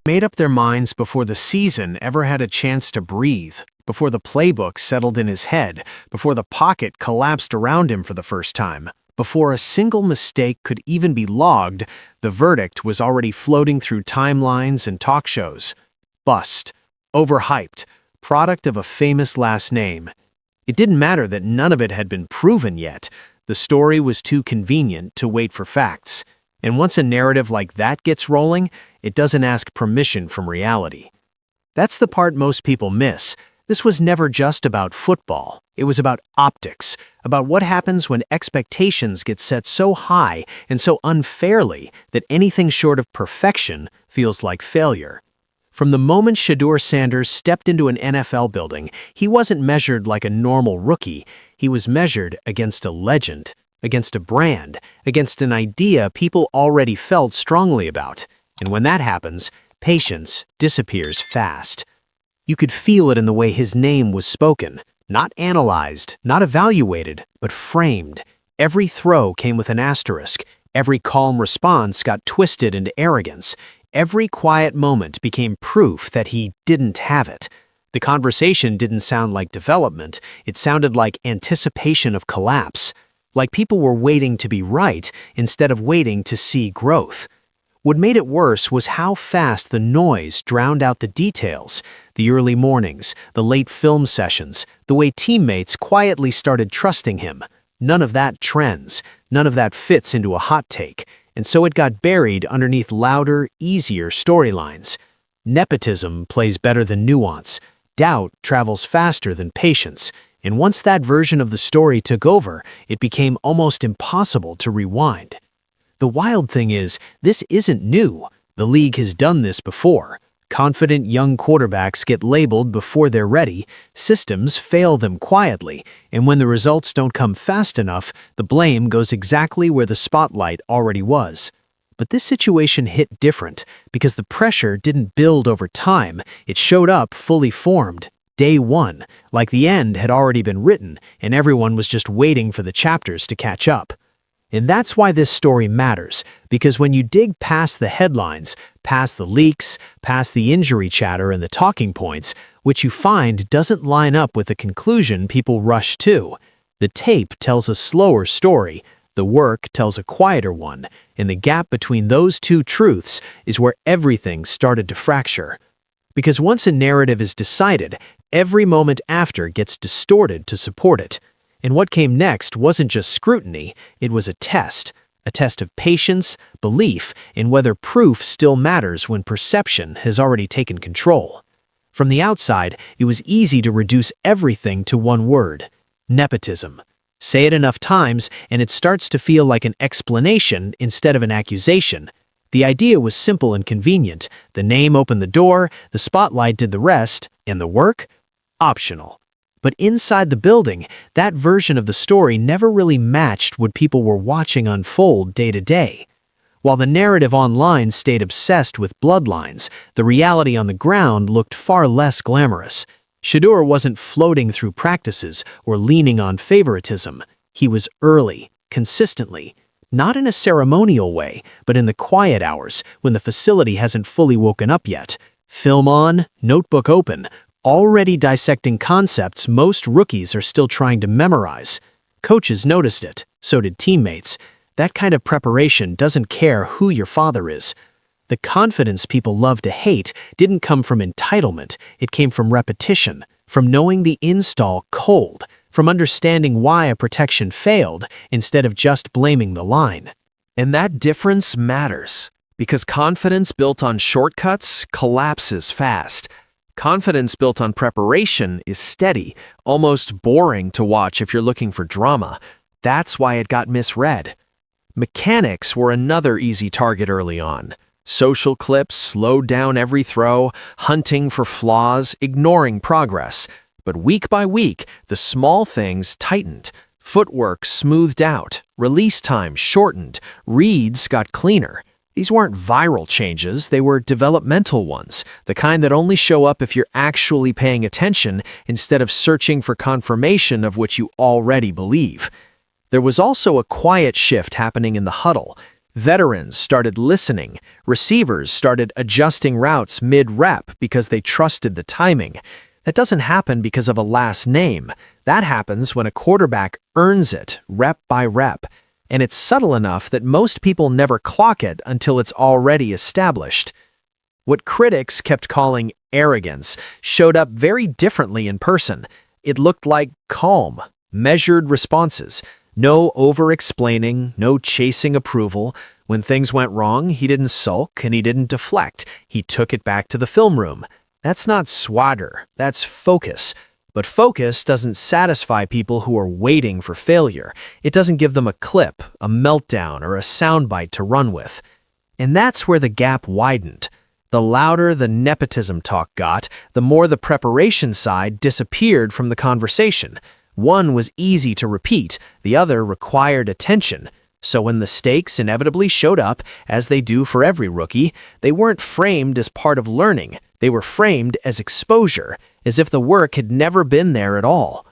Made up their minds before the season ever had a chance to breathe, before the playbook settled in his head, before the pocket collapsed around him for the first time. Before a single mistake could even be logged, the verdict was already floating through timelines and talk shows. Bust. Overhyped. Product of a famous last name. It didn't matter that none of it had been proven yet. The story was too convenient to wait for facts. And once a narrative like that gets rolling, it doesn't ask permission from reality. That's the part most people miss. This was never just about football. It was about optics, about what happens when expectations get set so high and so unfairly that anything short of perfection feels like failure. From the moment Shedeur Sanders stepped into an NFL building, he wasn't measured like a normal rookie. He was measured against a legend, against a brand, against an idea people already felt strongly about. And when that happens, patience disappears fast. You could feel it in the way his name was spoken, not analyzed, not evaluated, but framed. Every throw came with an asterisk. Every calm response got twisted into arrogance. Every quiet moment became proof that he didn't have it. The conversation didn't sound like development. It sounded like anticipation of collapse. Like people were waiting to be right instead of waiting to see growth. What made it worse was how fast the noise drowned out the details. The early mornings, the late film sessions, the way teammates quietly started trusting him. None of that trends. None of that fits into a hot take. And so it got buried underneath louder, easier storylines. Nepotism plays better than nuance. Doubt travels faster than patience. And once that version of the story took over, it became almost impossible to rewind. The wild thing is, this isn't new. The league has done this before. Confident young quarterbacks get labeled before they're ready, systems fail them quietly, and when the results don't come fast enough, the blame goes exactly where the spotlight already was. But this situation hit different, because the pressure didn't build over time, it showed up fully formed. Day one, like the end had already been written, and everyone was just waiting for the chapters to catch up. And that's why this story matters, because when you dig past the headlines, past the leaks, past the injury chatter and the talking points, what you find doesn't line up with the conclusion people rush to. The tape tells a slower story, the work tells a quieter one, and the gap between those two truths is where everything started to fracture. Because once a narrative is decided, every moment after gets distorted to support it. And what came next wasn't just scrutiny, it was a test of patience, belief, and whether proof still matters when perception has already taken control. From the outside, it was easy to reduce everything to one word: nepotism. Say it enough times, and it starts to feel like an explanation instead of an accusation. The idea was simple and convenient. The name opened the door, the spotlight did the rest, and the work? Optional. But inside the building, that version of the story never really matched what people were watching unfold day to day. While the narrative online stayed obsessed with bloodlines, the reality on the ground looked far less glamorous. Shedeur wasn't floating through practices or leaning on favoritism. He was early, consistently. Not in a ceremonial way, but in the quiet hours when the facility hasn't fully woken up yet. Film on, notebook open, already dissecting concepts most rookies are still trying to memorize. Coaches noticed it, so did teammates. That kind of preparation doesn't care who your father is. The confidence people love to hate didn't come from entitlement, it came from repetition, from knowing the install cold, from understanding why a protection failed instead of just blaming the line. And that difference matters, because confidence built on shortcuts collapses fast. Confidence built on preparation is steady, almost boring to watch if you're looking for drama. That's why it got misread. Mechanics were another easy target early on. Social clips slowed down every throw, hunting for flaws, ignoring progress. But week by week, the small things tightened. Footwork smoothed out, release time shortened, reads got cleaner. These weren't viral changes, they were developmental ones, the kind that only show up if you're actually paying attention instead of searching for confirmation of what you already believe. There was also a quiet shift happening in the huddle. Veterans started listening. Receivers started adjusting routes mid-rep because they trusted the timing. That doesn't happen because of a last name. That happens when a quarterback earns it, rep by rep. And it's subtle enough that most people never clock it until it's already established. What critics kept calling arrogance showed up very differently in person. It looked like calm, measured responses. No over-explaining, no chasing approval. When things went wrong, he didn't sulk and he didn't deflect. He took it back to the film room. That's not swagger, that's focus. But focus doesn't satisfy people who are waiting for failure. It doesn't give them a clip, a meltdown, or a soundbite to run with. And that's where the gap widened. The louder the nepotism talk got, the more the preparation side disappeared from the conversation. One was easy to repeat, the other required attention. So when the stakes inevitably showed up, as they do for every rookie, they weren't framed as part of learning. They were framed as exposure, as if the work had never been there at all.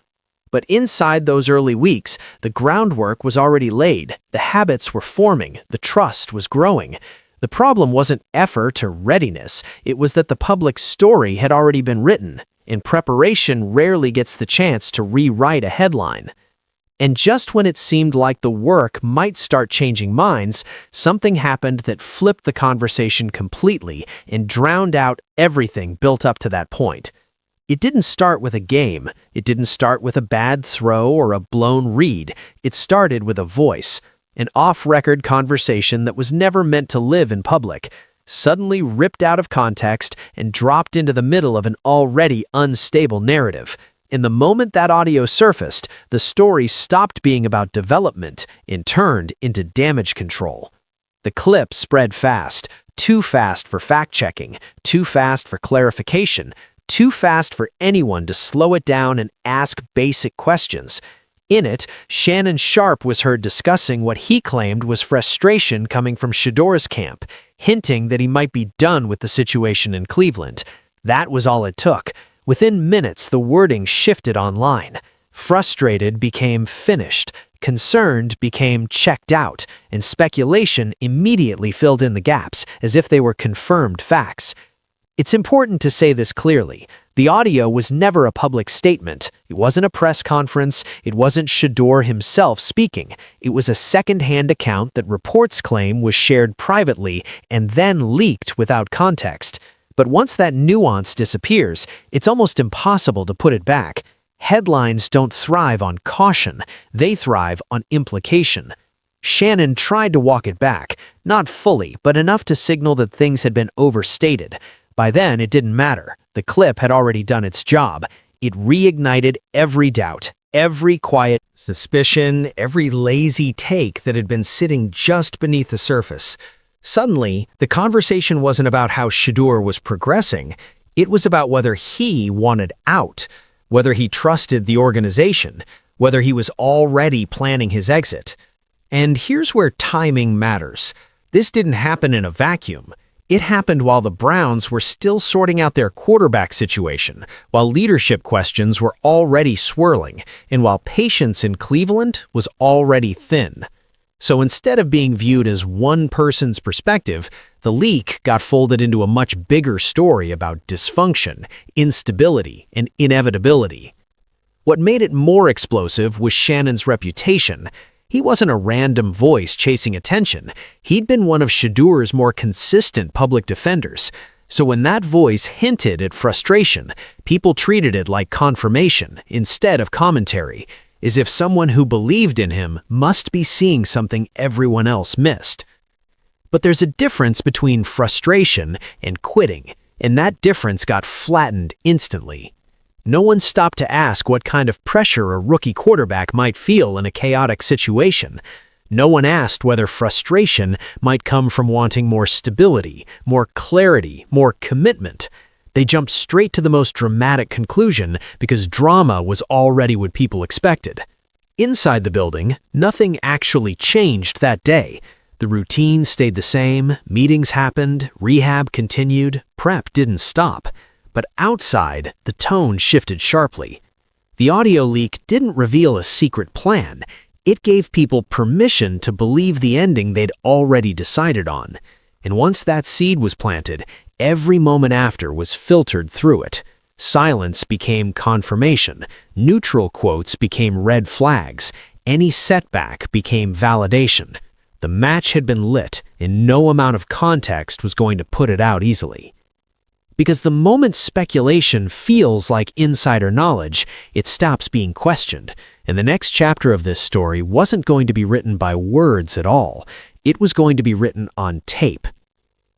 But inside those early weeks, the groundwork was already laid, the habits were forming, the trust was growing. The problem wasn't effort or readiness, it was that the public story had already been written, and preparation rarely gets the chance to rewrite a headline. And just when it seemed like the work might start changing minds, something happened that flipped the conversation completely and drowned out everything built up to that point. It didn't start with a game. It didn't start with a bad throw or a blown read. It started with a voice, an off-record conversation that was never meant to live in public, suddenly ripped out of context and dropped into the middle of an already unstable narrative. In the moment that audio surfaced, the story stopped being about development and turned into damage control. The clip spread fast, too fast for fact-checking, too fast for clarification, too fast for anyone to slow it down and ask basic questions. In it, Shannon Sharpe was heard discussing what he claimed was frustration coming from Shedeur's camp, hinting that he might be done with the situation in Cleveland. That was all it took. Within minutes, the wording shifted online. Frustrated became finished, concerned became checked out, and speculation immediately filled in the gaps, as if they were confirmed facts. It's important to say this clearly. The audio was never a public statement. It wasn't a press conference. It wasn't Shedeur himself speaking. It was a second-hand account that reports claim was shared privately and then leaked without context. But once that nuance disappears, it's almost impossible to put it back. Headlines don't thrive on caution. They thrive on implication. Shannon tried to walk it back, not fully, but enough to signal that things had been overstated. By then, it didn't matter. The clip had already done its job. It reignited every doubt, every quiet suspicion, every lazy take that had been sitting just beneath the surface. Suddenly, the conversation wasn't about how Shedeur was progressing. It was about whether he wanted out, whether he trusted the organization, whether he was already planning his exit. And here's where timing matters. This didn't happen in a vacuum. It happened while the Browns were still sorting out their quarterback situation, while leadership questions were already swirling, and while patience in Cleveland was already thin. So instead of being viewed as one person's perspective, the leak got folded into a much bigger story about dysfunction, instability, and inevitability. What made it more explosive was Shannon's reputation. He wasn't a random voice chasing attention. He'd been one of Shedeur's more consistent public defenders. So when that voice hinted at frustration, people treated it like confirmation instead of commentary, as if someone who believed in him must be seeing something everyone else missed. But there's a difference between frustration and quitting, and that difference got flattened instantly. No one stopped to ask what kind of pressure a rookie quarterback might feel in a chaotic situation. No one asked whether frustration might come from wanting more stability, more clarity, more commitment. They jumped straight to the most dramatic conclusion because drama was already what people expected. Inside the building, nothing actually changed that day. The routine stayed the same, meetings happened, rehab continued, prep didn't stop. But outside, the tone shifted sharply. The audio leak didn't reveal a secret plan. It gave people permission to believe the ending they'd already decided on. And once that seed was planted, every moment after was filtered through it. Silence became confirmation. Neutral quotes became red flags. Any setback became validation. The match had been lit, and no amount of context was going to put it out easily. Because the moment speculation feels like insider knowledge, it stops being questioned, and the next chapter of this story wasn't going to be written by words at all. It was going to be written on tape.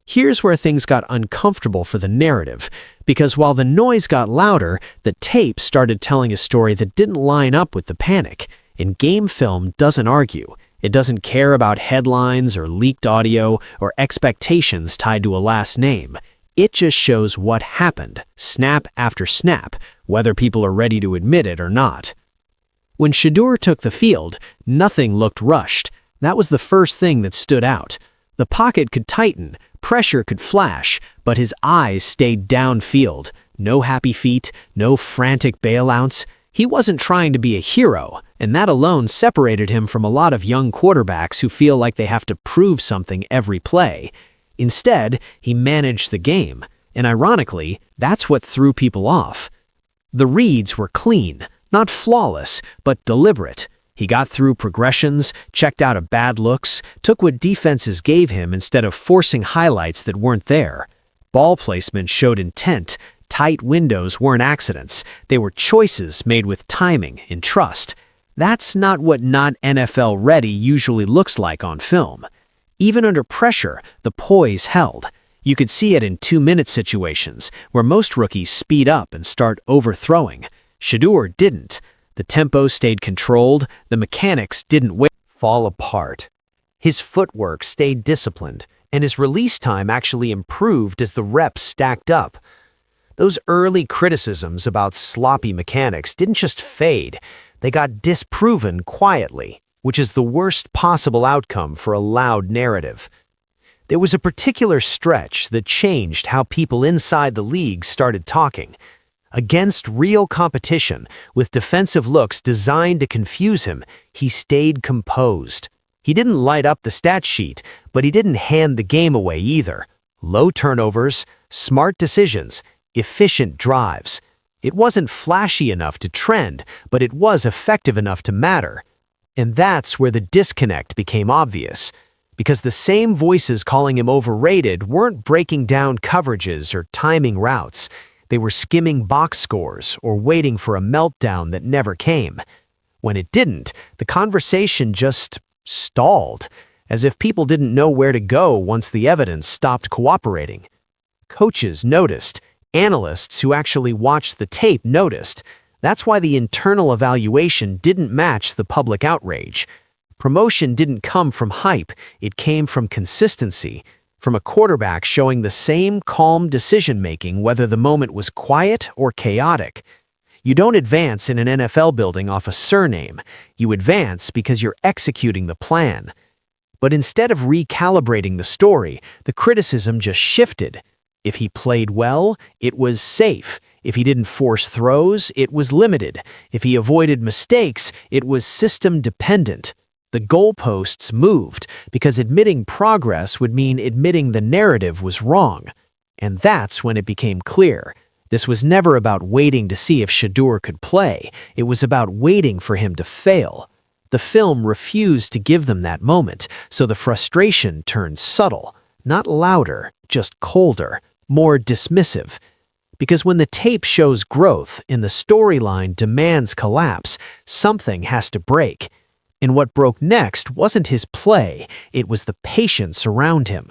Here's where things got uncomfortable for the narrative, because while the noise got louder, the tape started telling a story that didn't line up with the panic. And game film doesn't argue. It doesn't care about headlines or leaked audio or expectations tied to a last name. It just shows what happened, snap after snap, whether people are ready to admit it or not. When Shedeur took the field, nothing looked rushed. That was the first thing that stood out. The pocket could tighten, pressure could flash, but his eyes stayed downfield. No happy feet, no frantic bailouts. He wasn't trying to be a hero, and that alone separated him from a lot of young quarterbacks who feel like they have to prove something every play. Instead, he managed the game, and ironically, that's what threw people off. The reads were clean, not flawless, but deliberate. He got through progressions, checked out of bad looks, took what defenses gave him instead of forcing highlights that weren't there. Ball placement showed intent. Tight windows weren't accidents. They were choices made with timing and trust. That's not what not NFL ready usually looks like on film. Even under pressure, the poise held. You could see it in 2-minute situations, where most rookies speed up and start overthrowing. Shedeur didn't. The tempo stayed controlled, the mechanics didn't fall apart. His footwork stayed disciplined, and his release time actually improved as the reps stacked up. Those early criticisms about sloppy mechanics didn't just fade, they got disproven quietly, which is the worst possible outcome for a loud narrative. There was a particular stretch that changed how people inside the league started talking. Against real competition, with defensive looks designed to confuse him, he stayed composed. He didn't light up the stat sheet, but he didn't hand the game away either. Low turnovers, smart decisions, efficient drives. It wasn't flashy enough to trend, but it was effective enough to matter. And that's where the disconnect became obvious, because the same voices calling him overrated weren't breaking down coverages or timing routes. They were skimming box scores or waiting for a meltdown that never came. When it didn't, the conversation just stalled, as if people didn't know where to go once the evidence stopped cooperating. Coaches noticed. Analysts who actually watched the tape noticed. That's why the internal evaluation didn't match the public outrage. Promotion didn't come from hype, it came from consistency, from a quarterback showing the same calm decision-making whether the moment was quiet or chaotic. You don't advance in an NFL building off a surname. You advance because you're executing the plan. But instead of recalibrating the story, the criticism just shifted. If he played well, it was safe. If he didn't force throws, it was limited. If he avoided mistakes, it was system-dependent. The goalposts moved because admitting progress would mean admitting the narrative was wrong. And that's when it became clear. This was never about waiting to see if Shedeur could play. It was about waiting for him to fail. The film refused to give them that moment, so the frustration turned subtle. Not louder, just colder. More dismissive. Because when the tape shows growth and the storyline demands collapse, something has to break. And what broke next wasn't his play, it was the patience around him.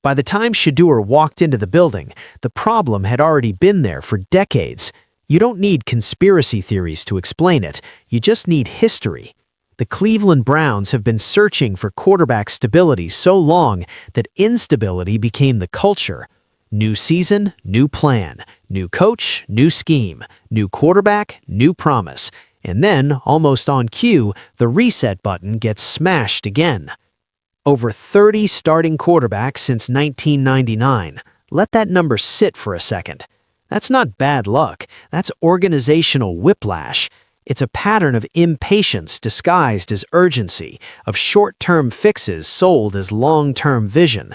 By the time Shedeur walked into the building, the problem had already been there for decades. You don't need conspiracy theories to explain it, you just need history. The Cleveland Browns have been searching for quarterback stability so long that instability became the culture. New season, new plan. New coach, new scheme. New quarterback, new promise. And then, almost on cue, the reset button gets smashed again. Over 30 starting quarterbacks since 1999. Let that number sit for a second. That's not bad luck. That's organizational whiplash. It's a pattern of impatience disguised as urgency, of short-term fixes sold as long-term vision.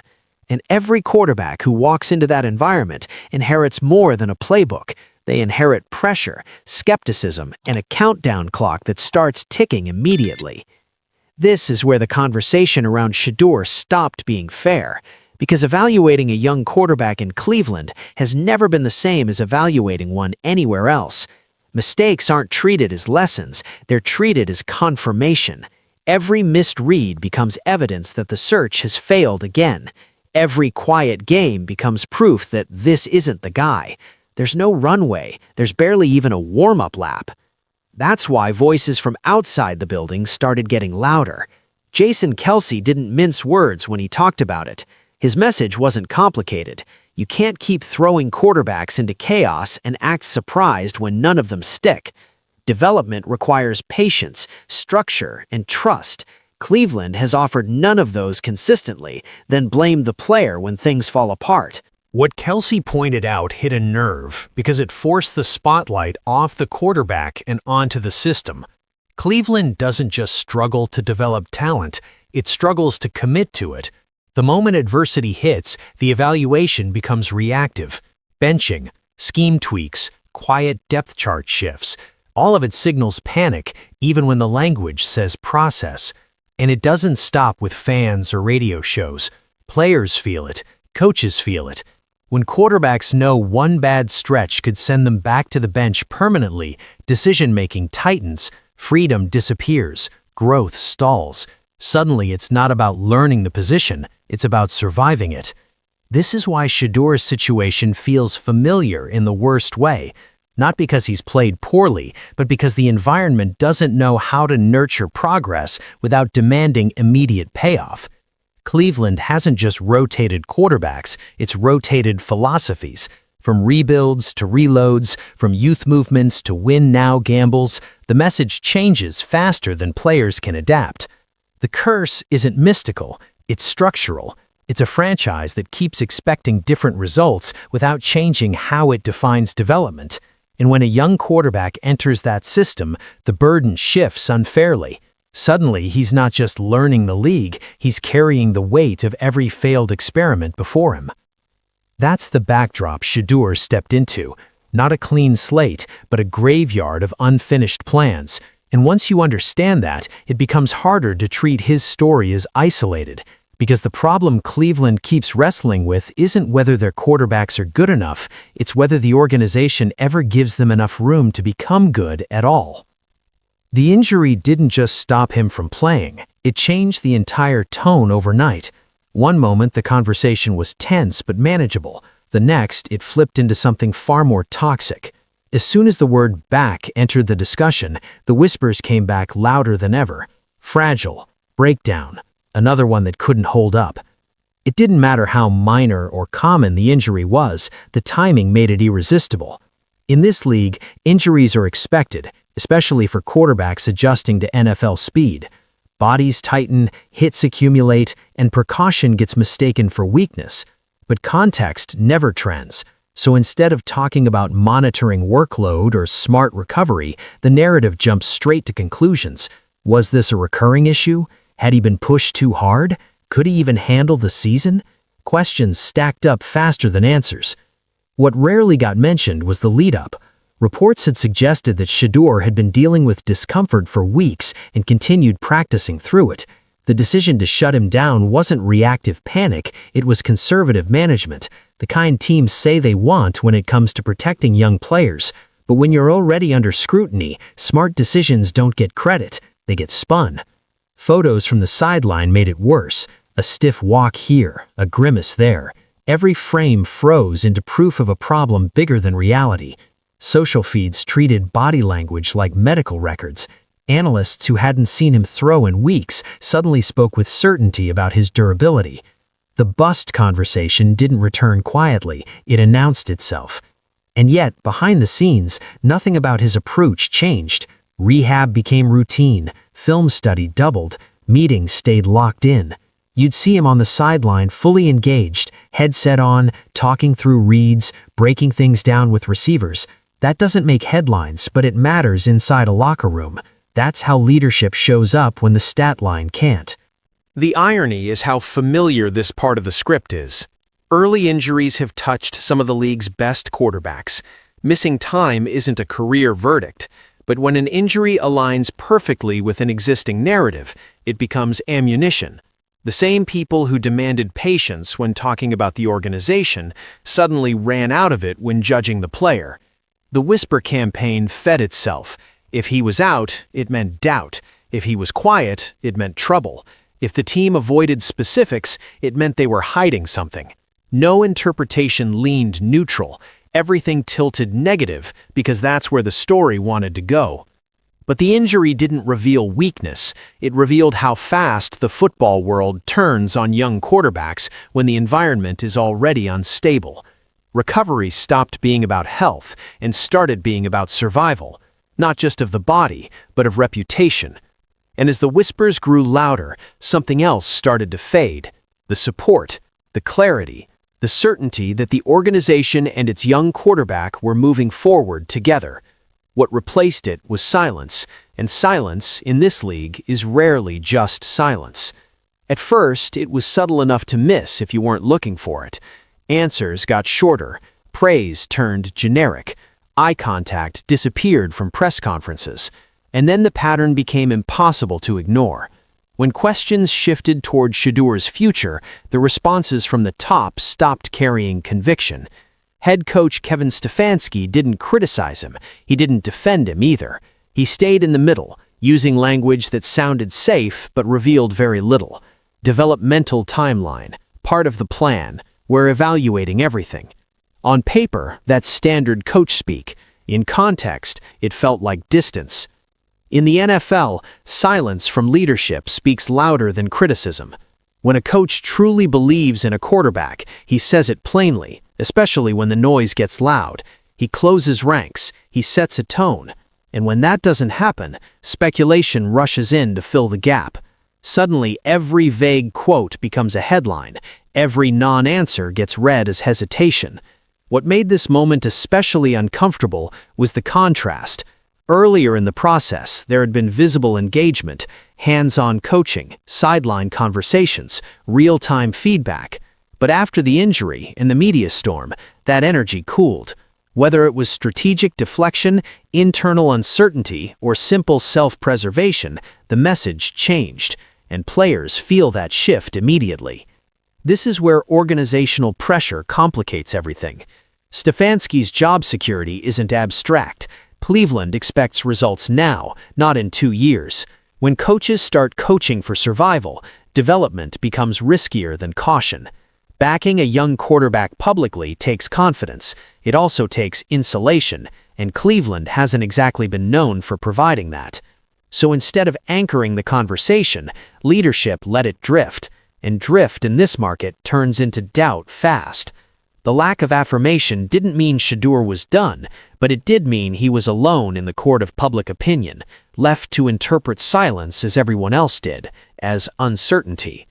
And every quarterback who walks into that environment inherits more than a playbook. They inherit pressure, skepticism, and a countdown clock that starts ticking immediately. This is where the conversation around Shedeur stopped being fair, because evaluating a young quarterback in Cleveland has never been the same as evaluating one anywhere else. Mistakes aren't treated as lessons, they're treated as confirmation. Every missed read becomes evidence that the search has failed again. Every quiet game becomes proof that this isn't the guy. There's no runway, there's barely even a warm-up lap. That's why voices from outside the building started getting louder. Jason Kelce didn't mince words when he talked about it. His message wasn't complicated. You can't keep throwing quarterbacks into chaos and act surprised when none of them stick. Development requires patience, structure, and trust. Cleveland has offered none of those consistently, then blamed the player when things fall apart. What Kelce pointed out hit a nerve because it forced the spotlight off the quarterback and onto the system. Cleveland doesn't just struggle to develop talent, it struggles to commit to it. The moment adversity hits, the evaluation becomes reactive. Benching, scheme tweaks, quiet depth chart shifts. All of it signals panic, even when the language says process. And it doesn't stop with fans or radio shows. Players feel it, coaches feel it. When quarterbacks know one bad stretch could send them back to the bench permanently, decision-making tightens, freedom disappears, growth stalls. Suddenly, it's not about learning the position, it's about surviving it. This is why Shedeur's situation feels familiar in the worst way. Not because he's played poorly, but because the environment doesn't know how to nurture progress without demanding immediate payoff. Cleveland hasn't just rotated quarterbacks, it's rotated philosophies. From rebuilds to reloads, from youth movements to win-now gambles, the message changes faster than players can adapt. The curse isn't mystical, it's structural. It's a franchise that keeps expecting different results without changing how it defines development. And when a young quarterback enters that system, the burden shifts unfairly. Suddenly, he's not just learning the league, he's carrying the weight of every failed experiment before him. That's the backdrop Shedeur stepped into. Not a clean slate, but a graveyard of unfinished plans. And once you understand that, it becomes harder to treat his story as isolated. Because the problem Cleveland keeps wrestling with isn't whether their quarterbacks are good enough, it's whether the organization ever gives them enough room to become good at all. The injury didn't just stop him from playing, it changed the entire tone overnight. One moment the conversation was tense but manageable, the next it flipped into something far more toxic. As soon as the word "back" entered the discussion, the whispers came back louder than ever. Fragile, breakdown, another one that couldn't hold up. It didn't matter how minor or common the injury was, the timing made it irresistible. In this league, injuries are expected, especially for quarterbacks adjusting to NFL speed. Bodies tighten, hits accumulate, and precaution gets mistaken for weakness. But context never trends. So instead of talking about monitoring workload or smart recovery, the narrative jumps straight to conclusions. Was this a recurring issue? Had he been pushed too hard? Could he even handle the season? Questions stacked up faster than answers. What rarely got mentioned was the lead-up. Reports had suggested that Shedeur had been dealing with discomfort for weeks and continued practicing through it. The decision to shut him down wasn't reactive panic, it was conservative management, the kind teams say they want when it comes to protecting young players. But when you're already under scrutiny, smart decisions don't get credit, they get spun. Photos from the sideline made it worse. A stiff walk here, a grimace there. Every frame froze into proof of a problem bigger than reality. Social feeds treated body language like medical records. Analysts who hadn't seen him throw in weeks suddenly spoke with certainty about his durability. The bust conversation didn't return quietly, it announced itself. And yet, behind the scenes, nothing about his approach changed. Rehab became routine, film study doubled, meetings stayed locked in. You'd see him on the sideline fully engaged, headset on, talking through reads, breaking things down with receivers. That doesn't make headlines, but it matters inside a locker room. That's how leadership shows up when the stat line can't. The irony is how familiar this part of the script is. Early injuries have touched some of the league's best quarterbacks. Missing time isn't a career verdict, but when an injury aligns perfectly with an existing narrative, it becomes ammunition. The same people who demanded patience when talking about the organization suddenly ran out of it when judging the player. The whisper campaign fed itself. If he was out, it meant doubt. If he was quiet, it meant trouble. If the team avoided specifics, it meant they were hiding something. No interpretation leaned neutral. Everything tilted negative because that's where the story wanted to go. But the injury didn't reveal weakness. It revealed how fast the football world turns on young quarterbacks when the environment is already unstable. Recovery stopped being about health and started being about survival, not just of the body, but of reputation. And as the whispers grew louder, something else started to fade. The support, the clarity, the certainty that the organization and its young quarterback were moving forward together. What replaced it was silence, and silence in this league is rarely just silence. At first, it was subtle enough to miss if you weren't looking for it. Answers got shorter, praise turned generic, eye contact disappeared from press conferences, and then the pattern became impossible to ignore. When questions shifted toward Shedeur's future, the responses from the top stopped carrying conviction. Head coach Kevin Stefanski didn't criticize him. He didn't defend him either. He stayed in the middle, using language that sounded safe but revealed very little. Developmental timeline, part of the plan. We're evaluating everything. On paper, that's standard coach speak. In context, it felt like distance. In the NFL, silence from leadership speaks louder than criticism. When a coach truly believes in a quarterback, he says it plainly, especially when the noise gets loud. He closes ranks, he sets a tone. And when that doesn't happen, speculation rushes in to fill the gap. Suddenly, every vague quote becomes a headline. Every non-answer gets read as hesitation. What made this moment especially uncomfortable was the contrast. Earlier in the process, there had been visible engagement, hands-on coaching, sideline conversations, real-time feedback. But after the injury and the media storm, that energy cooled. Whether it was strategic deflection, internal uncertainty, or simple self-preservation, the message changed, and players feel that shift immediately. This is where organizational pressure complicates everything. Stefanski's job security isn't abstract. Cleveland expects results now, not in 2 years. When coaches start coaching for survival, development becomes riskier than caution. Backing a young quarterback publicly takes confidence. It also takes insulation, and Cleveland hasn't exactly been known for providing that. So instead of anchoring the conversation, leadership let it drift, and drift in this market turns into doubt fast. The lack of affirmation didn't mean Shedeur was done, but it did mean he was alone in the court of public opinion, left to interpret silence as everyone else did, as uncertainty.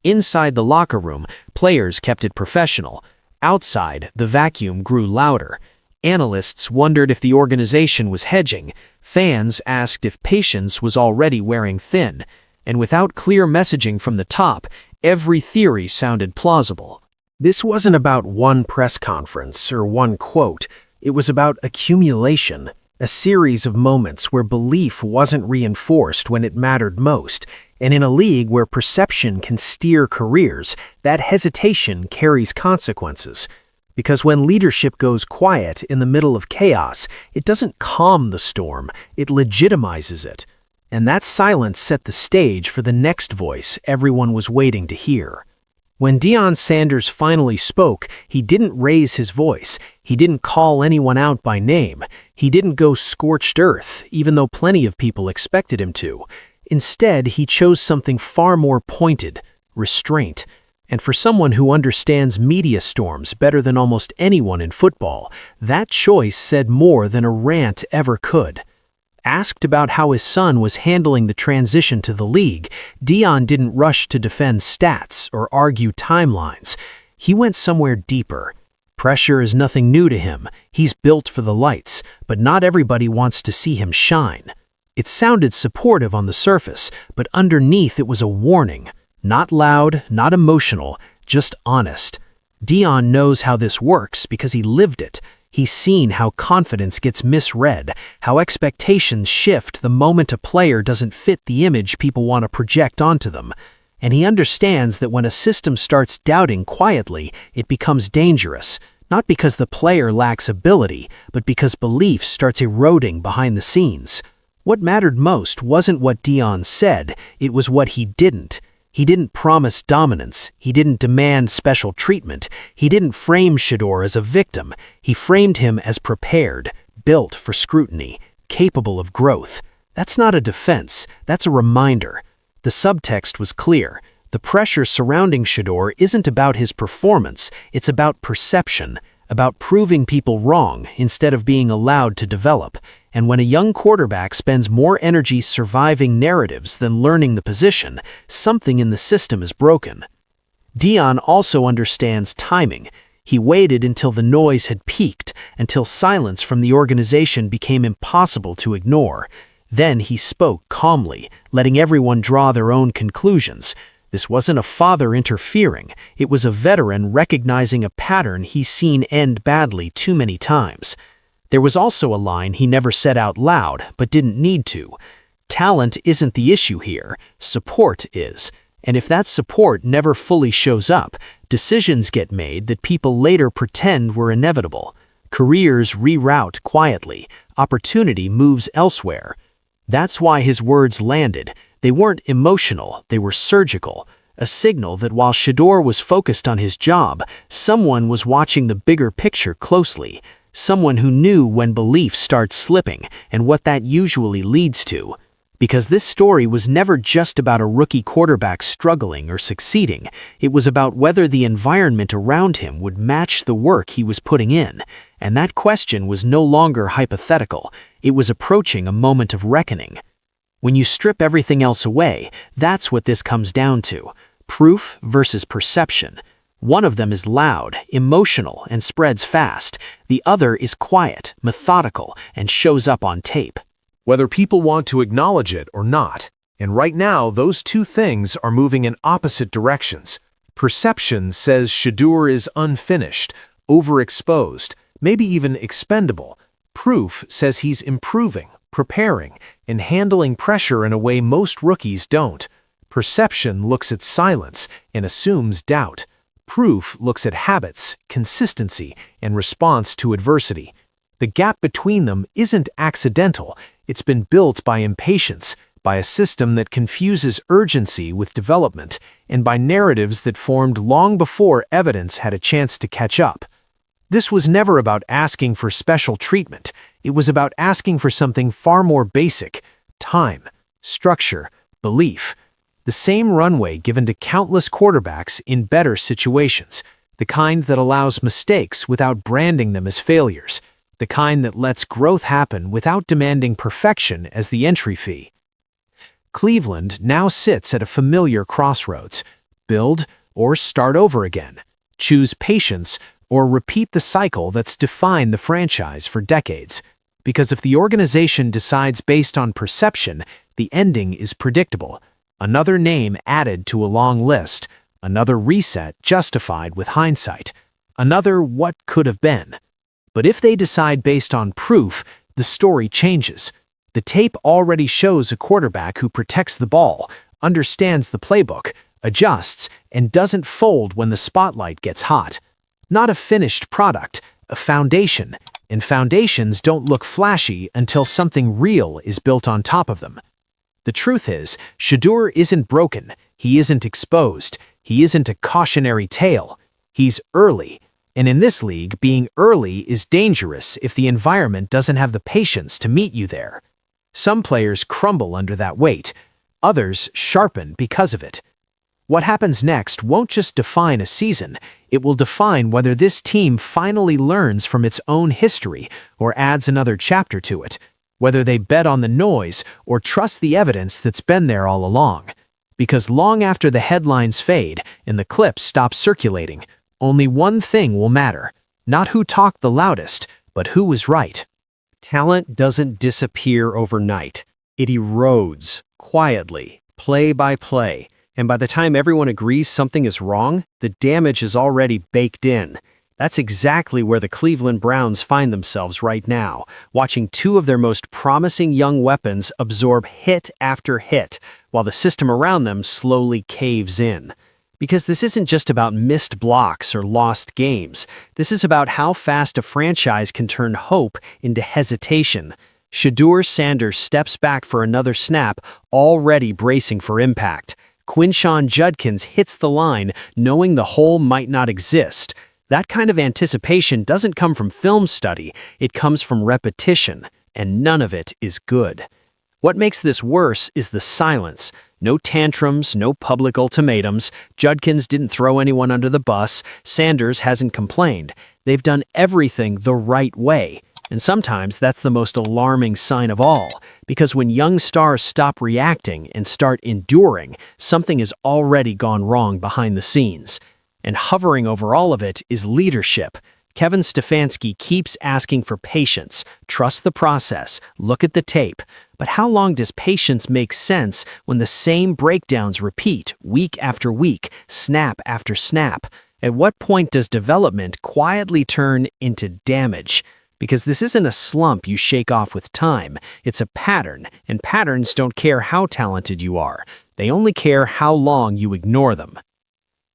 Inside the locker room, players kept it professional. Outside, the vacuum grew louder. Analysts wondered if the organization was hedging. Fans asked if patience was already wearing thin. And without clear messaging from the top, every theory sounded plausible. This wasn't about one press conference or one quote. It was about accumulation, a series of moments where belief wasn't reinforced when it mattered most. And in a league where perception can steer careers, that hesitation carries consequences. Because when leadership goes quiet in the middle of chaos, it doesn't calm the storm, it legitimizes it. And that silence set the stage for the next voice everyone was waiting to hear. When Deion Sanders finally spoke, he didn't raise his voice. He didn't call anyone out by name. He didn't go scorched earth, even though plenty of people expected him to. Instead, he chose something far more pointed: restraint. And for someone who understands media storms better than almost anyone in football, that choice said more than a rant ever could. Asked about how his son was handling the transition to the league, Deion didn't rush to defend stats or argue timelines. He went somewhere deeper. Pressure is nothing new to him. He's built for the lights, but not everybody wants to see him shine. It sounded supportive on the surface, but underneath it was a warning. Not loud, not emotional, just honest. Deion knows how this works because he lived it. He's seen how confidence gets misread, how expectations shift the moment a player doesn't fit the image people want to project onto them. And he understands that when a system starts doubting quietly, it becomes dangerous, not because the player lacks ability, but because belief starts eroding behind the scenes. What mattered most wasn't what Deion said, it was what he didn't. He didn't promise dominance, he didn't demand special treatment, he didn't frame Shedeur as a victim, he framed him as prepared, built for scrutiny, capable of growth. That's not a defense, that's a reminder. The subtext was clear. The pressure surrounding Shedeur isn't about his performance, it's about perception, about proving people wrong instead of being allowed to develop. And when a young quarterback spends more energy surviving narratives than learning the position, something in the system is broken. Deion also understands timing. He waited until the noise had peaked, until silence from the organization became impossible to ignore. Then he spoke calmly, letting everyone draw their own conclusions. This wasn't a father interfering, it was a veteran recognizing a pattern he's seen end badly too many times. There was also a line he never said out loud, but didn't need to. Talent isn't the issue here, support is. And if that support never fully shows up, decisions get made that people later pretend were inevitable. Careers reroute quietly, opportunity moves elsewhere. That's why his words landed. They weren't emotional, they were surgical. A signal that while Shedeur was focused on his job, someone was watching the bigger picture closely. Someone who knew when belief starts slipping and what that usually leads to. Because this story was never just about a rookie quarterback struggling or succeeding. It was about whether the environment around him would match the work he was putting in. And that question was no longer hypothetical. It was approaching a moment of reckoning. When you strip everything else away, that's what this comes down to. Proof versus perception. One of them is loud, emotional, and spreads fast. The other is quiet, methodical, and shows up on tape. Whether people want to acknowledge it or not. And right now, those two things are moving in opposite directions. Perception says Shedeur is unfinished, overexposed, maybe even expendable. Proof says he's improving, preparing, and handling pressure in a way most rookies don't. Perception looks at silence and assumes doubt. Proof looks at habits, consistency, and response to adversity. The gap between them isn't accidental. It's been built by impatience, by a system that confuses urgency with development, and by narratives that formed long before evidence had a chance to catch up. This was never about asking for special treatment. It was about asking for something far more basic: time, structure, belief. The same runway given to countless quarterbacks in better situations, the kind that allows mistakes without branding them as failures, the kind that lets growth happen without demanding perfection as the entry fee. Cleveland now sits at a familiar crossroads: build or start over again, choose patience or repeat the cycle that's defined the franchise for decades. Because if the organization decides based on perception, the ending is predictable. Another name added to a long list, another reset justified with hindsight, another what could have been. But if they decide based on proof, the story changes. The tape already shows a quarterback who protects the ball, understands the playbook, adjusts, and doesn't fold when the spotlight gets hot. Not a finished product, a foundation, and foundations don't look flashy until something real is built on top of them. The truth is, Shedeur isn't broken, he isn't exposed, he isn't a cautionary tale. He's early, and in this league, being early is dangerous if the environment doesn't have the patience to meet you there. Some players crumble under that weight, others sharpen because of it. What happens next won't just define a season, it will define whether this team finally learns from its own history or adds another chapter to it. Whether they bet on the noise or trust the evidence that's been there all along. Because long after the headlines fade and the clips stop circulating, only one thing will matter: Not who talked the loudest, but who was right. Talent doesn't disappear overnight. It erodes, quietly, play by play, and by the time everyone agrees something is wrong, the damage is already baked in. That's exactly where the Cleveland Browns find themselves right now, watching two of their most promising young weapons absorb hit after hit, while the system around them slowly caves in. Because this isn't just about missed blocks or lost games. This is about how fast a franchise can turn hope into hesitation. Shedeur Sanders steps back for another snap, already bracing for impact. Quinshon Judkins hits the line, knowing the hole might not exist. That kind of anticipation doesn't come from film study, it comes from repetition, and none of it is good. What makes this worse is the silence. No tantrums, no public ultimatums. Judkins didn't throw anyone under the bus. Sanders hasn't complained. They've done everything the right way. And sometimes that's the most alarming sign of all, because when young stars stop reacting and start enduring, something has already gone wrong behind the scenes. And hovering over all of it is leadership. Kevin Stefanski keeps asking for patience, trust the process, look at the tape. But how long does patience make sense when the same breakdowns repeat week after week, snap after snap? At what point does development quietly turn into damage? Because this isn't a slump you shake off with time, it's a pattern, and patterns don't care how talented you are. They only care how long you ignore them.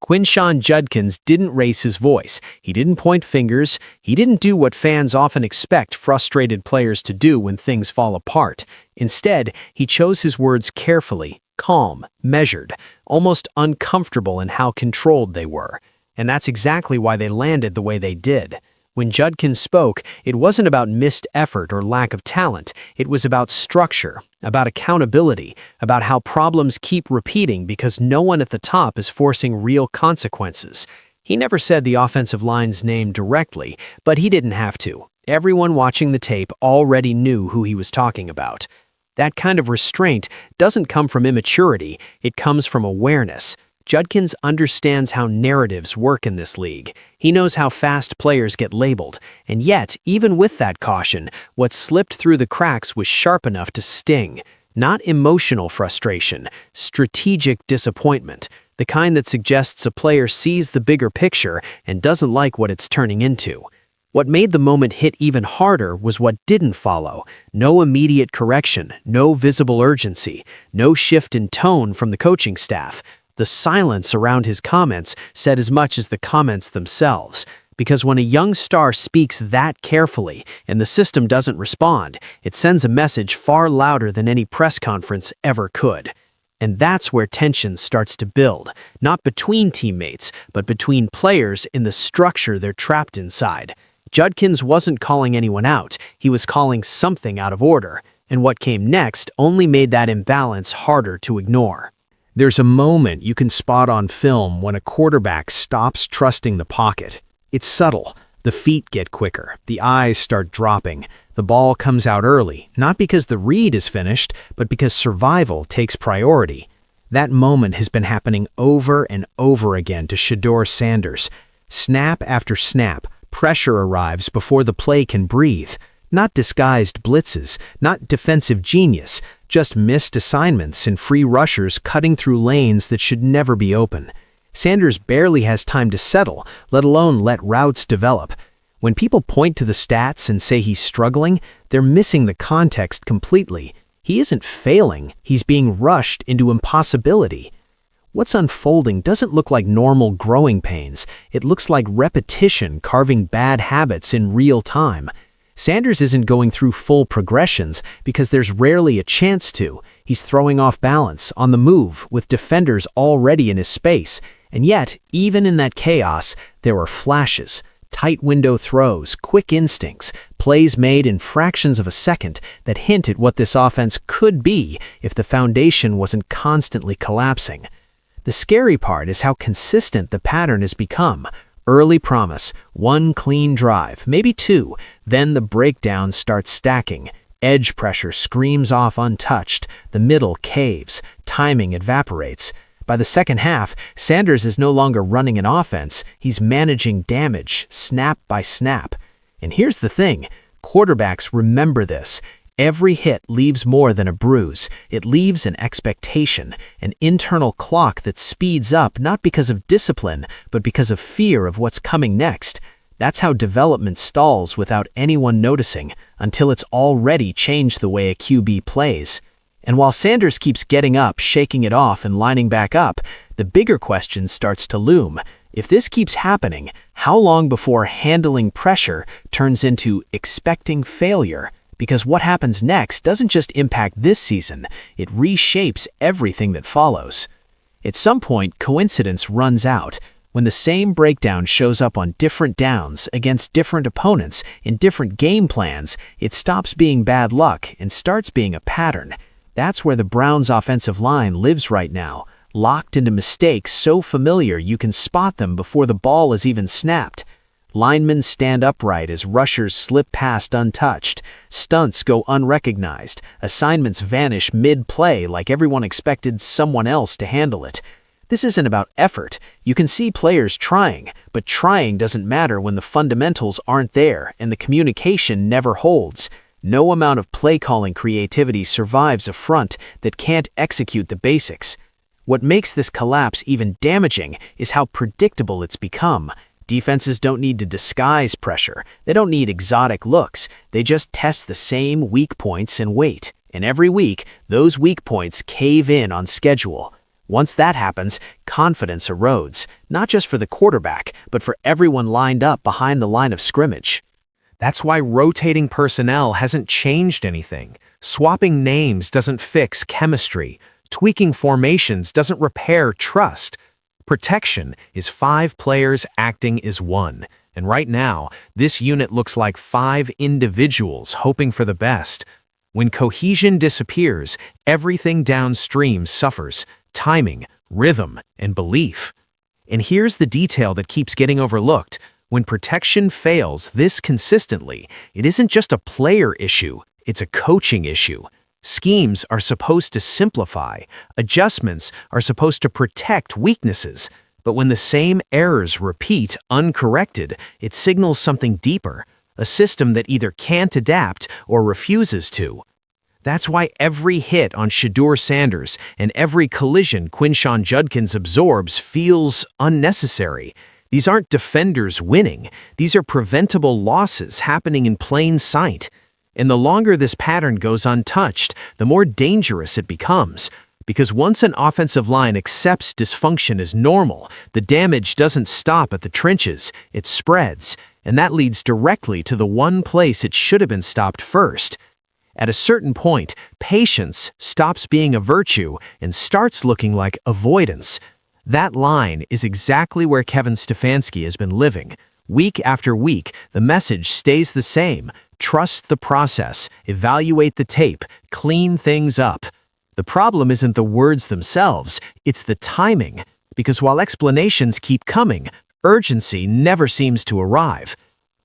Quinshon Judkins didn't raise his voice, he didn't point fingers, he didn't do what fans often expect frustrated players to do when things fall apart. Instead, he chose his words carefully, calm, measured, almost uncomfortable in how controlled they were. And that's exactly why they landed the way they did. When Judkins spoke, it wasn't about missed effort or lack of talent. It was about structure, about accountability, about how problems keep repeating because no one at the top is forcing real consequences. He never said the offensive line's name directly, but he didn't have to. Everyone watching the tape already knew who he was talking about. That kind of restraint doesn't come from immaturity, it comes from awareness. Judkins understands how narratives work in this league. He knows how fast players get labeled, and yet, even with that caution, what slipped through the cracks was sharp enough to sting. Not emotional frustration, strategic disappointment, the kind that suggests a player sees the bigger picture and doesn't like what it's turning into. What made the moment hit even harder was what didn't follow. No immediate correction, no visible urgency, no shift in tone from the coaching staff. The silence around his comments said as much as the comments themselves. Because when a young star speaks that carefully and the system doesn't respond, it sends a message far louder than any press conference ever could. And that's where tension starts to build, not between teammates, but between players in the structure they're trapped inside. Judkins wasn't calling anyone out, he was calling something out of order, and what came next only made that imbalance harder to ignore. There's a moment you can spot on film when a quarterback stops trusting the pocket. It's subtle. The feet get quicker, the eyes start dropping, the ball comes out early, not because the read is finished, but because survival takes priority. That moment has been happening over and over again to Shedeur Sanders. Snap after snap, pressure arrives before the play can breathe. Not disguised blitzes, not defensive genius, just missed assignments and free rushers cutting through lanes that should never be open. Sanders barely has time to settle, let alone let routes develop. When people point to the stats and say he's struggling, they're missing the context completely. He isn't failing, he's being rushed into impossibility. What's unfolding doesn't look like normal growing pains. It looks like repetition carving bad habits in real time. Sanders isn't going through full progressions because there's rarely a chance to. He's throwing off balance, on the move, with defenders already in his space. And yet, even in that chaos, there are flashes. Tight window throws, quick instincts, plays made in fractions of a second that hint at what this offense could be if the foundation wasn't constantly collapsing. The scary part is how consistent the pattern has become. Early promise, one clean drive, maybe two, then the breakdown starts stacking. Edge pressure screams off untouched, the middle caves, timing evaporates. By the second half, Sanders is no longer running an offense, he's managing damage, snap by snap. And here's the thing, quarterbacks remember this. Every hit leaves more than a bruise. It leaves an expectation, an internal clock that speeds up not because of discipline, but because of fear of what's coming next. That's how development stalls without anyone noticing, until it's already changed the way a QB plays. And while Sanders keeps getting up, shaking it off, and lining back up, the bigger question starts to loom. If this keeps happening, how long before handling pressure turns into expecting failure? Because what happens next doesn't just impact this season, it reshapes everything that follows. At some point, coincidence runs out. When the same breakdown shows up on different downs against different opponents in different game plans, it stops being bad luck and starts being a pattern. That's where the Browns' offensive line lives right now, locked into mistakes so familiar you can spot them before the ball is even snapped. Linemen stand upright as rushers slip past untouched. Stunts go unrecognized. Assignments vanish mid-play like everyone expected someone else to handle it. This isn't about effort. You can see players trying, but trying doesn't matter when the fundamentals aren't there and the communication never holds. No amount of play-calling creativity survives a front that can't execute the basics. What makes this collapse even damaging is how predictable it's become. Defenses don't need to disguise pressure. They don't need exotic looks. They just test the same weak points and wait. And every week, those weak points cave in on schedule. Once that happens, confidence erodes, not just for the quarterback, but for everyone lined up behind the line of scrimmage. That's why rotating personnel hasn't changed anything. Swapping names doesn't fix chemistry. Tweaking formations doesn't repair trust. Protection is 5 players acting as one. And right now, this unit looks like 5 individuals hoping for the best. When cohesion disappears, everything downstream suffers. Timing, rhythm, and belief. And here's the detail that keeps getting overlooked. When protection fails this consistently, it isn't just a player issue, it's a coaching issue. Schemes are supposed to simplify. Adjustments are supposed to protect weaknesses. But when the same errors repeat uncorrected, it signals something deeper, a system that either can't adapt or refuses to. That's why every hit on Shedeur Sanders and every collision Quinshon Judkins absorbs feels unnecessary. These aren't defenders winning. These are preventable losses happening in plain sight. And the longer this pattern goes untouched, the more dangerous it becomes. Because once an offensive line accepts dysfunction as normal, the damage doesn't stop at the trenches, it spreads. And that leads directly to the one place it should have been stopped first. At a certain point, patience stops being a virtue and starts looking like avoidance. That line is exactly where Kevin Stefanski has been living. Week after week, the message stays the same. Trust the process, evaluate the tape, clean things up. The problem isn't the words themselves, it's the timing. Because while explanations keep coming, urgency never seems to arrive.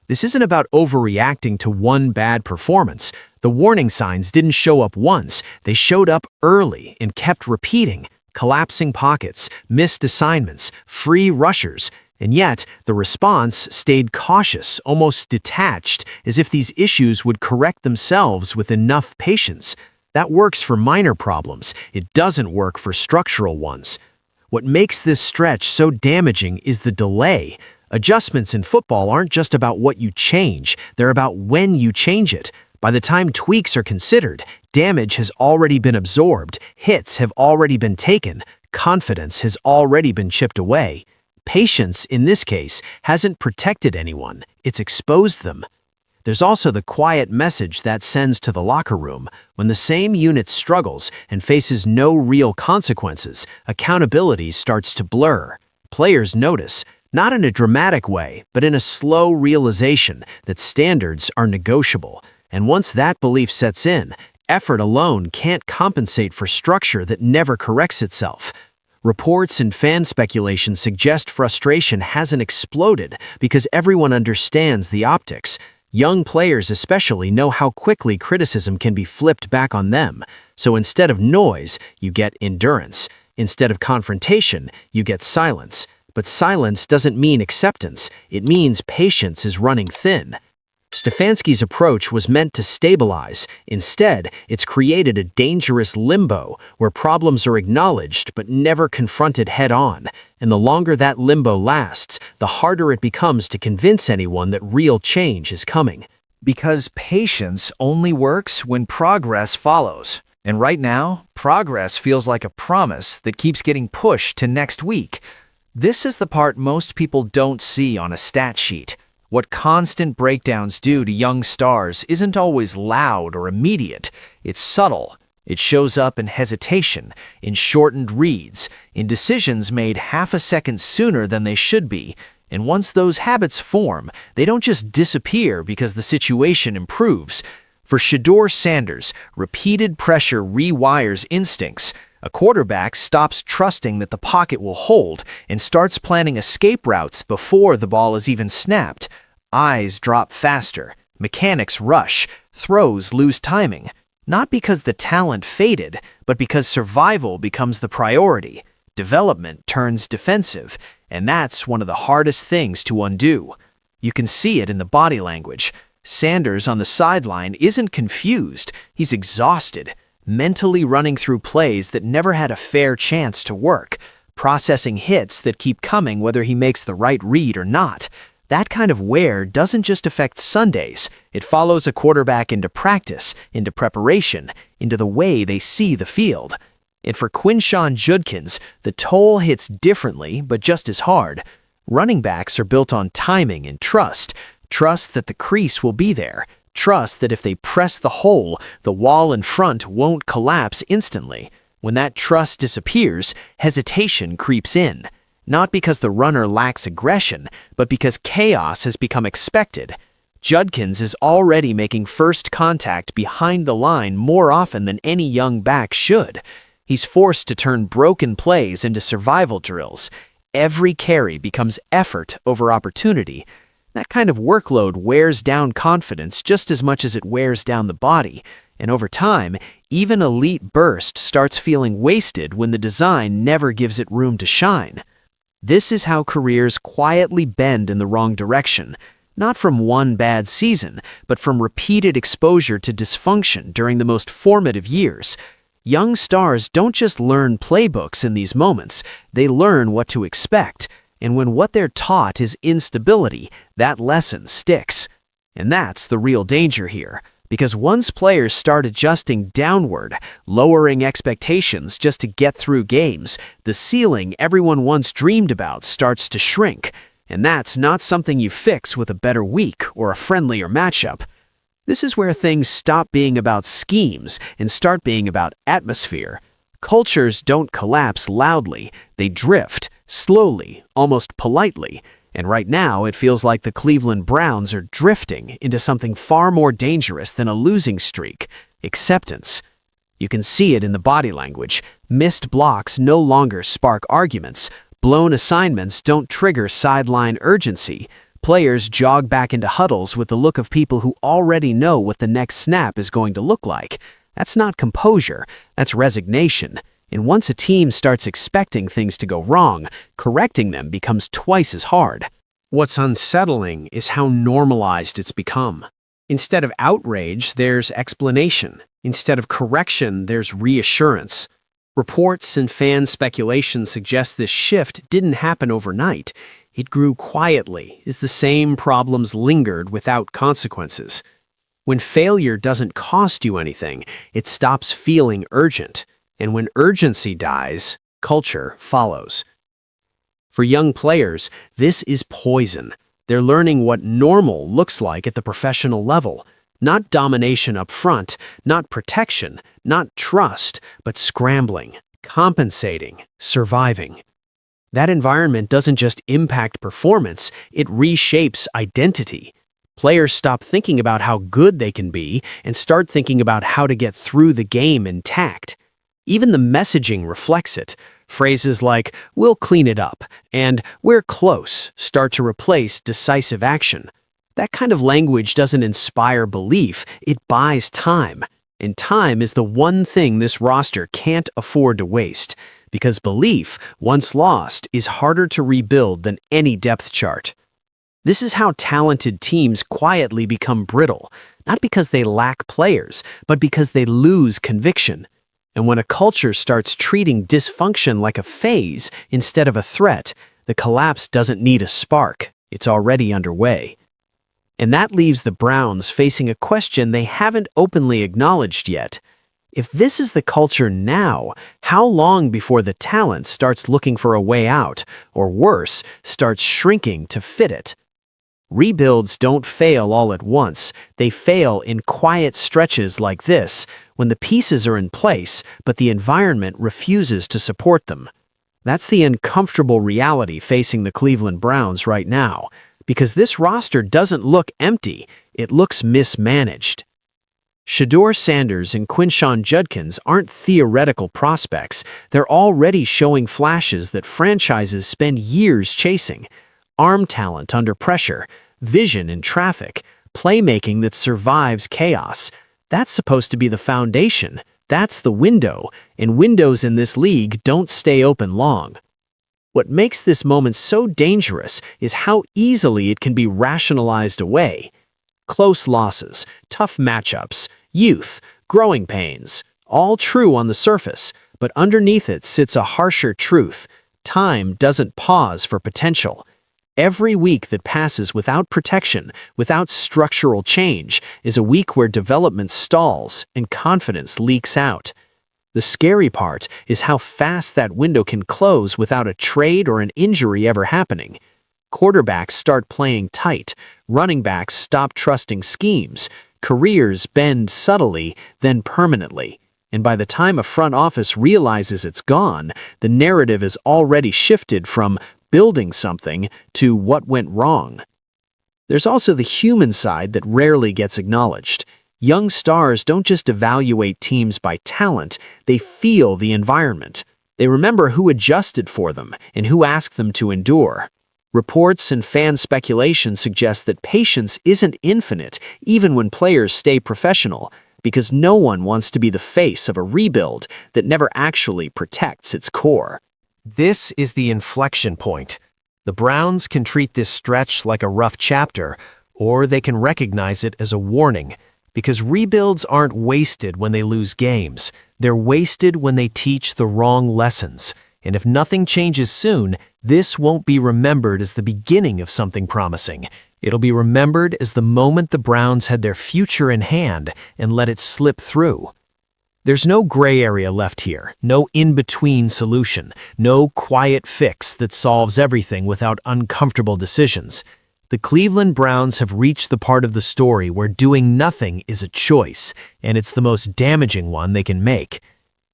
This isn't about overreacting to one bad performance. The warning signs didn't show up once, they showed up early and kept repeating. Collapsing pockets, missed assignments, free rushers. And yet, the response stayed cautious, almost detached, as if these issues would correct themselves with enough patience. That works for minor problems. It doesn't work for structural ones. What makes this stretch so damaging is the delay. Adjustments in football aren't just about what you change, they're about when you change it. By the time tweaks are considered, damage has already been absorbed, hits have already been taken, confidence has already been chipped away. Patience, in this case, hasn't protected anyone, it's exposed them. There's also the quiet message that sends to the locker room. When the same unit struggles and faces no real consequences, accountability starts to blur. Players notice, not in a dramatic way, but in a slow realization that standards are negotiable. And once that belief sets in, effort alone can't compensate for structure that never corrects itself. Reports and fan speculation suggest frustration hasn't exploded because everyone understands the optics. Young players especially know how quickly criticism can be flipped back on them. So instead of noise, you get endurance. Instead of confrontation, you get silence. But silence doesn't mean acceptance. It means patience is running thin. Stefanski's approach was meant to stabilize. Instead, it's created a dangerous limbo where problems are acknowledged but never confronted head-on. And the longer that limbo lasts, the harder it becomes to convince anyone that real change is coming. Because patience only works when progress follows. And right now, progress feels like a promise that keeps getting pushed to next week. This is the part most people don't see on a stat sheet. What constant breakdowns do to young stars isn't always loud or immediate. It's subtle. It shows up in hesitation, in shortened reads, in decisions made half a second sooner than they should be. And once those habits form, they don't just disappear because the situation improves. For Shedeur Sanders, repeated pressure rewires instincts. A quarterback stops trusting that the pocket will hold and starts planning escape routes before the ball is even snapped. Eyes drop faster, mechanics rush, throws lose timing. Not because the talent faded, but because survival becomes the priority. Development turns defensive, and that's one of the hardest things to undo. You can see it in the body language. Sanders on the sideline isn't confused, he's exhausted, mentally running through plays that never had a fair chance to work, processing hits that keep coming whether he makes the right read or not. That kind of wear doesn't just affect Sundays, it follows a quarterback into practice, into preparation, into the way they see the field. And for Quinshon Judkins, the toll hits differently but just as hard. Running backs are built on timing and trust. Trust that the crease will be there. Trust that if they press the hole, the wall in front won't collapse instantly. When that trust disappears, hesitation creeps in. Not because the runner lacks aggression, but because chaos has become expected. Judkins is already making first contact behind the line more often than any young back should. He's forced to turn broken plays into survival drills. Every carry becomes effort over opportunity. That kind of workload wears down confidence just as much as it wears down the body. And over time, even elite burst starts feeling wasted when the design never gives it room to shine. This is how careers quietly bend in the wrong direction, not from one bad season, but from repeated exposure to dysfunction during the most formative years. Young stars don't just learn playbooks in these moments, they learn what to expect. And when what they're taught is instability, that lesson sticks. And that's the real danger here. Because once players start adjusting downward, lowering expectations just to get through games, the ceiling everyone once dreamed about starts to shrink. And that's not something you fix with a better week or a friendlier matchup. This is where things stop being about schemes and start being about atmosphere. Cultures don't collapse loudly, they drift, slowly, almost politely. And right now, it feels like the Cleveland Browns are drifting into something far more dangerous than a losing streak: acceptance. You can see it in the body language. Missed blocks no longer spark arguments. Blown assignments don't trigger sideline urgency. Players jog back into huddles with the look of people who already know what the next snap is going to look like. That's not composure, that's resignation. And once a team starts expecting things to go wrong, correcting them becomes twice as hard. What's unsettling is how normalized it's become. Instead of outrage, there's explanation. Instead of correction, there's reassurance. Reports and fan speculation suggest this shift didn't happen overnight. It grew quietly as the same problems lingered without consequences. When failure doesn't cost you anything, it stops feeling urgent. And when urgency dies, culture follows. For young players, this is poison. They're learning what normal looks like at the professional level. Not domination up front, not protection, not trust, but scrambling, compensating, surviving. That environment doesn't just impact performance, it reshapes identity. Players stop thinking about how good they can be and start thinking about how to get through the game intact. Even the messaging reflects it. Phrases like, "we'll clean it up," and "we're close," start to replace decisive action. That kind of language doesn't inspire belief, it buys time. And time is the one thing this roster can't afford to waste. because belief, once lost, is harder to rebuild than any depth chart. This is how talented teams quietly become brittle, not because they lack players, but because they lose conviction. And when a culture starts treating dysfunction like a phase instead of a threat, the collapse doesn't need a spark. It's already underway. And that leaves the Browns facing a question they haven't openly acknowledged yet. If this is the culture now, how long before the talent starts looking for a way out, or worse, starts shrinking to fit it? Rebuilds don't fail all at once. They fail in quiet stretches like this, when the pieces are in place, but the environment refuses to support them. That's the uncomfortable reality facing the Cleveland Browns right now, because this roster doesn't look empty, it looks mismanaged. Shedeur Sanders and Quinshon Judkins aren't theoretical prospects, they're already showing flashes that franchises spend years chasing. Arm talent under pressure, vision in traffic, playmaking that survives chaos. That's supposed to be the foundation. That's the window, and windows in this league don't stay open long. What makes this moment so dangerous is how easily it can be rationalized away. Close losses, tough matchups, youth, growing pains, all true on the surface, but underneath it sits a harsher truth. Time doesn't pause for potential. Every week that passes without protection, without structural change, is a week where development stalls and confidence leaks out. The scary part is how fast that window can close without a trade or an injury ever happening. Quarterbacks start playing tight, running backs stop trusting schemes, careers bend subtly, then permanently. And by the time a front office realizes it's gone, the narrative has already shifted from building something to what went wrong. There's also the human side that rarely gets acknowledged. Young stars don't just evaluate teams by talent, they feel the environment. They remember who adjusted for them and who asked them to endure. Reports and fan speculation suggest that patience isn't infinite even when players stay professional, because no one wants to be the face of a rebuild that never actually protects its core. This is the inflection point. The Browns can treat this stretch like a rough chapter, or they can recognize it as a warning, because rebuilds aren't wasted when they lose games. They're wasted when they teach the wrong lessons. And if nothing changes soon, this won't be remembered as the beginning of something promising. It'll be remembered as the moment the Browns had their future in hand and let it slip through. There's no gray area left here, no in-between solution, no quiet fix that solves everything without uncomfortable decisions. The Cleveland Browns have reached the part of the story where doing nothing is a choice, and it's the most damaging one they can make.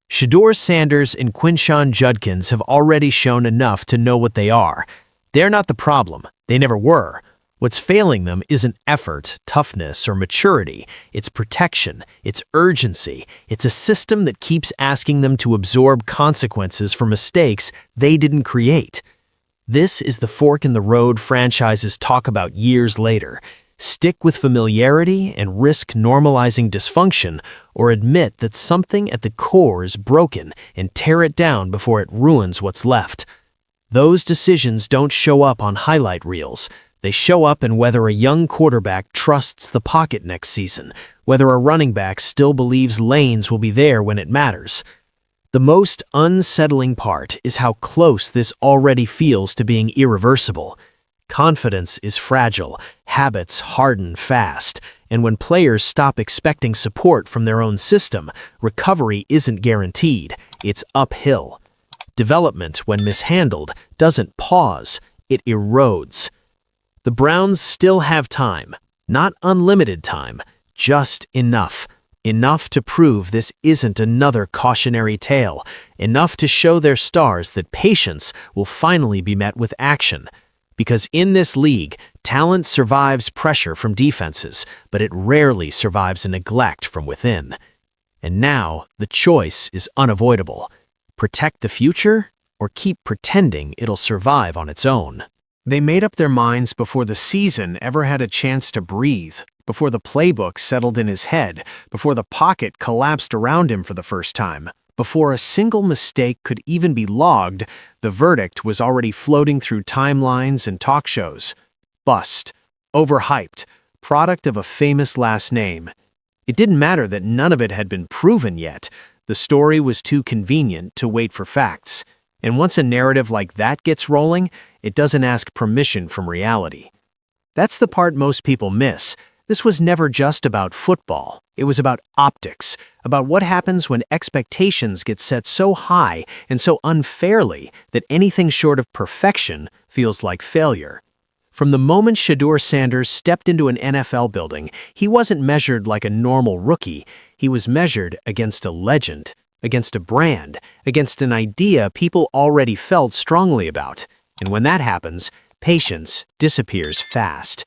Shedeur Sanders and Quinshon Judkins have already shown enough to know what they are. They're not the problem. They never were. What's failing them isn't effort, toughness, or maturity. It's protection. It's urgency. It's a system that keeps asking them to absorb consequences for mistakes they didn't create. This is the fork in the road franchises talk about years later. Stick with familiarity and risk normalizing dysfunction, or admit that something at the core is broken and tear it down before it ruins what's left. Those decisions don't show up on highlight reels. They show up in whether a young quarterback trusts the pocket next season, whether a running back still believes lanes will be there when it matters. The most unsettling part is how close this already feels to being irreversible. Confidence is fragile, habits harden fast, and when players stop expecting support from their own system, recovery isn't guaranteed, it's uphill. Development, when mishandled, doesn't pause, it erodes. The Browns still have time, not unlimited time, just enough. Enough to prove this isn't another cautionary tale, enough to show their stars that patience will finally be met with action. Because in this league, talent survives pressure from defenses, but it rarely survives a neglect from within. And now, the choice is unavoidable. Protect the future, or keep pretending it'll survive on its own. They made up their minds before the season ever had a chance to breathe, before the playbook settled in his head, before the pocket collapsed around him for the first time, Before a single mistake could even be logged, the verdict was already floating through timelines and talk shows. Bust. Overhyped. Product of a famous last name. It didn't matter that none of it had been proven yet. The story was too convenient to wait for facts. And once a narrative like that gets rolling, it doesn't ask permission from reality. That's the part most people miss. This was never just about football. It was about optics, about what happens when expectations get set so high and so unfairly that anything short of perfection feels like failure. From the moment Shedeur Sanders stepped into an NFL building, he wasn't measured like a normal rookie. He was measured against a legend, against a brand, against an idea people already felt strongly about. And when that happens, patience disappears fast.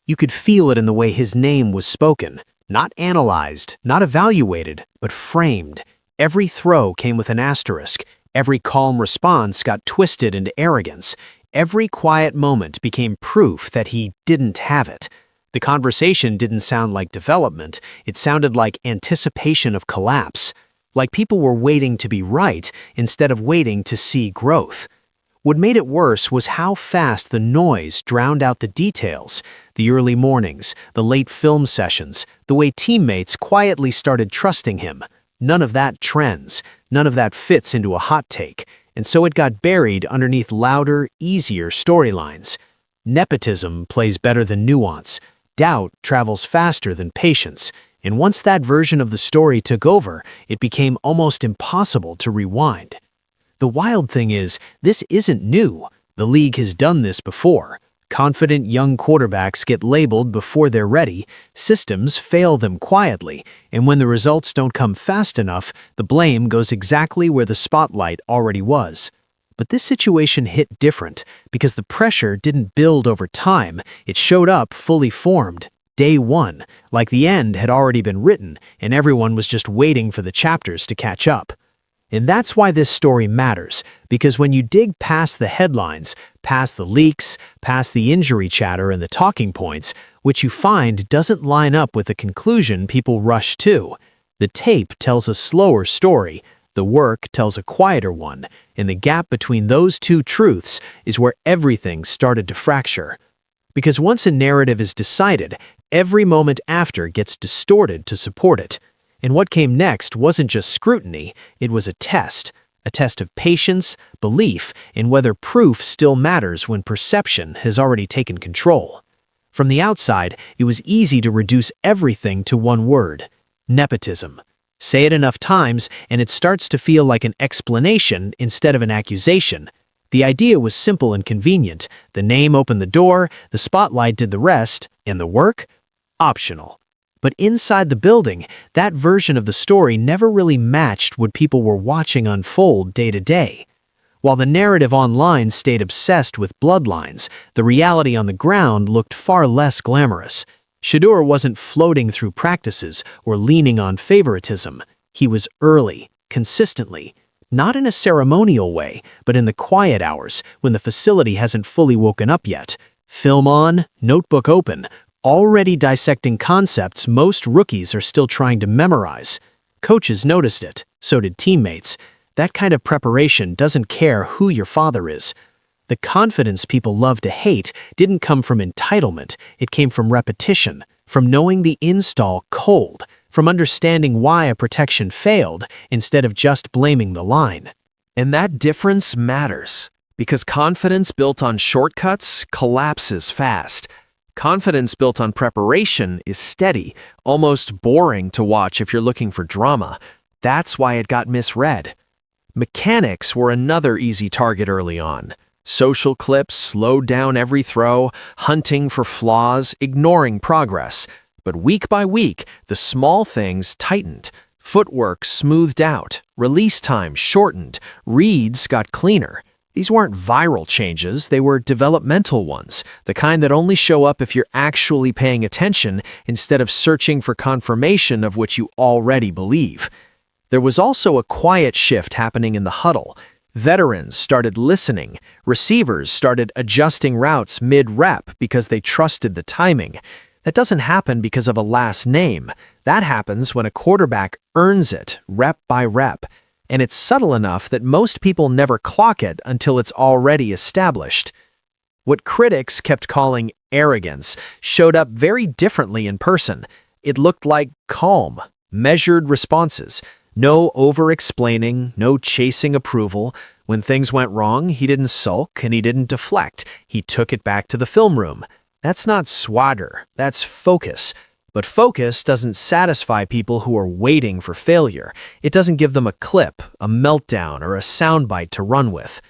You could feel it in the way his name was spoken, not analyzed, not evaluated, but framed. Every throw came with an asterisk. Every calm response got twisted into arrogance. Every quiet moment became proof that he didn't have it. The conversation didn't sound like development. It sounded like anticipation of collapse. Like people were waiting to be right instead of waiting to see growth. What made it worse was how fast the noise drowned out the details. The early mornings, the late film sessions, the way teammates quietly started trusting him. None of that trends. None of that fits into a hot take. And so it got buried underneath louder, easier storylines. Nepotism plays better than nuance. Doubt travels faster than patience. And once that version of the story took over, it became almost impossible to rewind. The wild thing is, this isn't new. The league has done this before. Confident young quarterbacks get labeled before they're ready, systems fail them quietly, and when the results don't come fast enough, the blame goes exactly where the spotlight already was. But this situation hit different because the pressure didn't build over time, it showed up fully formed. Day one, like the end had already been written and everyone was just waiting for the chapters to catch up. And that's why this story matters, because when you dig past the headlines, past the leaks, past the injury chatter and the talking points, what you find doesn't line up with the conclusion people rush to. The tape tells a slower story, the work tells a quieter one, and the gap between those two truths is where everything started to fracture. Because once a narrative is decided, every moment after gets distorted to support it. And what came next wasn't just scrutiny, it was a test of patience, belief, and whether proof still matters when perception has already taken control. From the outside, it was easy to reduce everything to one word: nepotism. Say it enough times, and it starts to feel like an explanation instead of an accusation. The idea was simple and convenient. The name opened the door, the spotlight did the rest, and the work? Optional. But inside the building, that version of the story never really matched what people were watching unfold day to day. While the narrative online stayed obsessed with bloodlines, the reality on the ground looked far less glamorous. Shedeur wasn't floating through practices or leaning on favoritism. He was early, consistently, not in a ceremonial way, but in the quiet hours when the facility hasn't fully woken up yet. Film on, notebook open, already dissecting concepts most rookies are still trying to memorize. Coaches noticed it, so did teammates. That kind of preparation doesn't care who your father is. The confidence people love to hate didn't come from entitlement, it came from repetition, from knowing the install cold, from understanding why a protection failed instead of just blaming the line. And that difference matters, because confidence built on shortcuts collapses fast. Confidence built on preparation is steady, almost boring to watch if you're looking for drama. That's why it got misread. Mechanics were another easy target early on. Social clips slowed down every throw, hunting for flaws, ignoring progress. But week by week, the small things tightened. Footwork smoothed out, release time shortened, reads got cleaner. These weren't viral changes, they were developmental ones, the kind that only show up if you're actually paying attention instead of searching for confirmation of what you already believe. There was also a quiet shift happening in the huddle. Veterans started listening. Receivers started adjusting routes mid-rep because they trusted the timing. That doesn't happen because of a last name. That happens when a quarterback earns it, rep by rep. and it's subtle enough that most people never clock it until it's already established. What critics kept calling arrogance showed up very differently in person. It looked like calm, measured responses. No over-explaining, no chasing approval. When things went wrong, he didn't sulk and he didn't deflect. He took it back to the film room. That's not swagger, that's focus. But focus doesn't satisfy people who are waiting for failure. It doesn't give them a clip, a meltdown, or a soundbite to run with.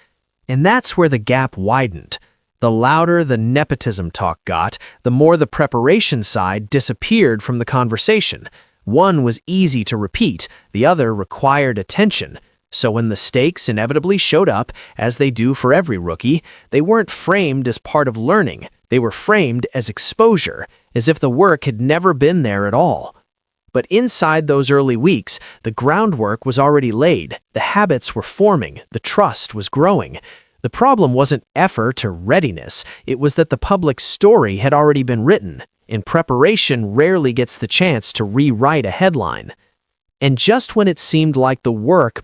And that's where the gap widened. The louder the nepotism talk got, the more the preparation side disappeared from the conversation. One was easy to repeat, the other required attention. So when the stakes inevitably showed up, as they do for every rookie, they weren't framed as part of learning. They were framed as exposure, as if the work had never been there at all. But inside those early weeks, the groundwork was already laid, the habits were forming, the trust was growing. The problem wasn't effort or readiness, it was that the public story had already been written, and preparation rarely gets the chance to rewrite a headline. And just when it seemed like the work